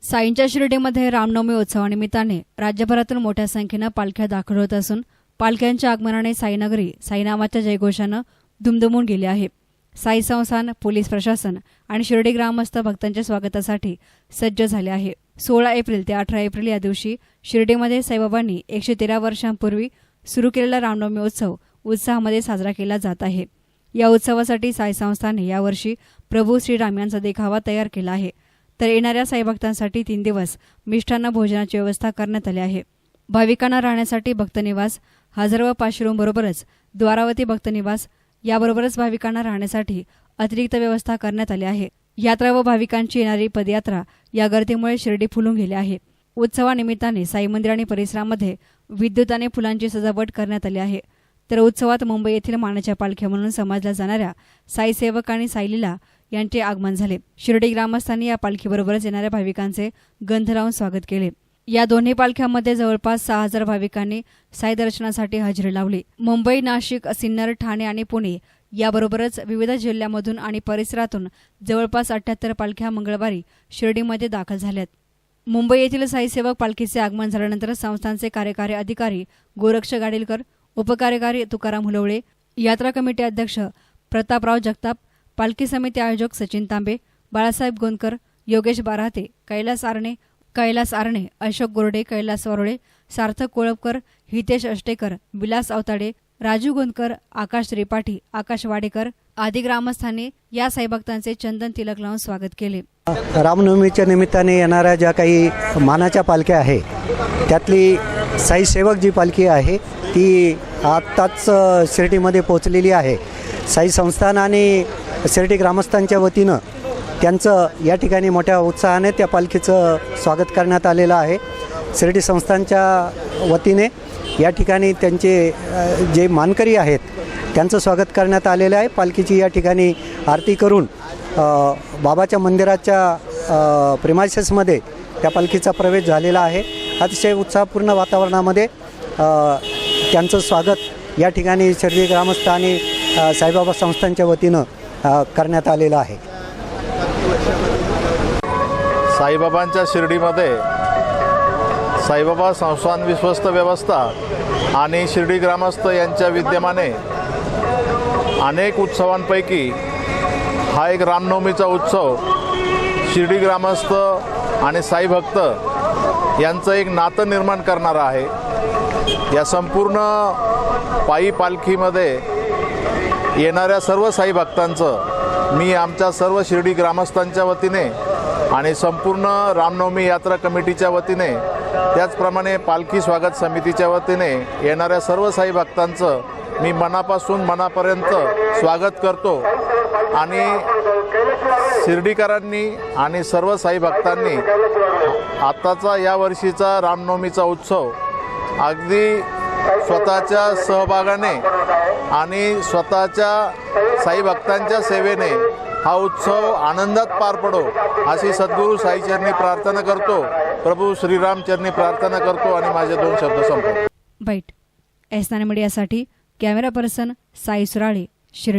साईंच्या शिर्डीमध्ये रामनवमी उत्सवानिमित्ताने राज्यभरातून मोठ्या संख्येनं पालख्या दाखल होत असून पालख्यांच्या आगमनाने साईनगरी साईनामाच्या जयघोषानं दुमदुमून गेली आहे। साई संस्थान, पोलीस प्रशासन आणि शिर्डी ग्रामस्थ भक्तांच्या स्वागतासाठी सज्ज झाले आहे। 16 एप्रिल ते 18 एप्रिल या दिवशी शिर्डीमध्ये साईबाबांनी 113 वर्षांपूर्वी सुरू केलेला रामनवमी उत्सव उत्साहामध्ये साजरा केला जात आहे। या उत्सवासाठी साई संस्थाने यावर्षी प्रभू श्रीराम यांचा देखावा तयार केला आहे। तर येणाऱ्या साईभक्तांसाठी 3 दिवस मिष्टान्न भोजनाची व्यवस्था करण्यात आली आहे। भाविकांना राहण्यासाठी भक्तनिवास, हजर व 500 रूम बरोबरच द्वारावती भक्तनिवास याबरोबरच भाविकांना राहण्यासाठी अतिरिक्त व्यवस्था करण्यात आली आहे। यात्रा व भाविकांची येणारी पदयात्रा या गर्दीमुळे शिर्डी फुलून गेली आहे। उत्सवानिमित्ताने साई मंदिर आणि परिसरामध्ये विद्युत आणि फुलांची सजावट करण्यात आली आहे। तर उत्सवात मुंबई येथील मानाच्या पालख्या म्हणून समजल्या जाणाऱ्या साई सेवक आणि साई लीला यांचे आगमन झाले। शिर्डी ग्रामस्थांनी या पालखीबरोबरच येणाऱ्या भाविकांचे गंध लावून स्वागत केले। या दोन्ही पालख्यांमध्ये जवळपास 6000 भाविकांनी साई दर्शनासाठी हजेरी लावली। मुंबई, नाशिक, सिन्नर, ठाणे आणि पुणे याबरोबरच विविध जिल्ह्यांमधून आणि परिसरातून जवळपास 78 पालख्या मंगळवारी शिर्डीमध्ये दाखल झाल्यात। मुंबई येथील साई सेवक पालखीचे आगमन झाल्यानंतर संस्थांचे कार्यकारी अधिकारी गोरक्ष गाडीलकर, उपकार्यकारी तुकाराम हुलवळे, यात्रा कमिटी अध्यक्ष प्रतापराव जगताप, पालखी समिती आयोजक सचिन तांबे, बाळासाहेब गोंदकर, योगेश बाराते, कैलास आरणे, अशोक गोरडे, कैलास वरोळे, सार्थक कोळपकर, हितेश अष्टेकर, विलास अवताडे, राजू गोंदकर, आकाश त्रिपाठी, आकाश वाडेकर आदी ग्रामस्थांनी या साईभक्तांचे चंदन तिलक लावून स्वागत केले। रामनवमीच्या निमित्ताने येणाऱ्या ज्या काही मानाच्या पालख्या आहे त्यातली साई सेवक जी पालखी आहे ती आत्ताच शिर्डीमध्ये पोहोचलेली आहे। साई संस्थान आणि शिर्डी ग्रामस्थांच्या वतीनं त्यांचं या ठिकाणी मोठ्या उत्साहाने त्या पालखीचं स्वागत करण्यात आलेलं आहे। शिर्डी संस्थांच्या वतीने या ठिकाणी त्यांचे जे मानकरी आहेत त्यांचं स्वागत करण्यात आलेलं आहे। पालखीची या ठिकाणी आरती करून बाबाच्या मंदिराच्या प्रेमायसेसमध्ये त्या पालखीचा प्रवेश झालेला आहे। अतिशय उत्साहपूर्ण वातावरणामध्ये त्यांचं स्वागत या ठिकाणी शिर्डी ग्रामस्थ आणि साईबाबा संस्थांच्या वतीनं करण्यात आलेलं आहे। साईबाबांच्या शिर्डीमध्ये साईबाबा संस्थान विश्वस्त व्यवस्था आणि शिर्डी ग्रामस्थ यांच्या विद्यमाने अनेक उत्सवांपैकी हा एक रामनवमीचा उत्सव शिर्डी ग्रामस्थ आणि साई भक्त यांचं एक नातं निर्माण करणारा आहे। या संपूर्ण पायी पालखीमध्ये येणाऱ्या सर्व साई भक्तांचं मी आमच्या सर्व शिर्डी ग्रामस्थांच्या वतीने आणि संपूर्ण रामनवमी यात्रा कमिटीच्या वतीने त्याचप्रमाणे पालखी स्वागत समितीच्या वतीने येणाऱ्या सर्व साई भक्तांचं मी मनापासून मनापर्यंत स्वागत करतो आणि शिर्डीकरांनी आणि सर्व साई भक्तांनी आत्ताचा या वर्षीचा रामनवमीचा उत्सव अगदी स्वतःच्या सहभागाने आणि स्वतःच्या साई भक्तांच्या सेवेने हा उत्सव आनंदात पार पडो अशी सद्गुरू साईचरणी प्रार्थना करतो, प्रभू श्रीरामचरणी प्रार्थना करतो आणि माझे 2 शब्द संपवतो। बाईट एस9 मीडियासाठी कॅमेरा पर्सन साई सुराळे, शिर्डी।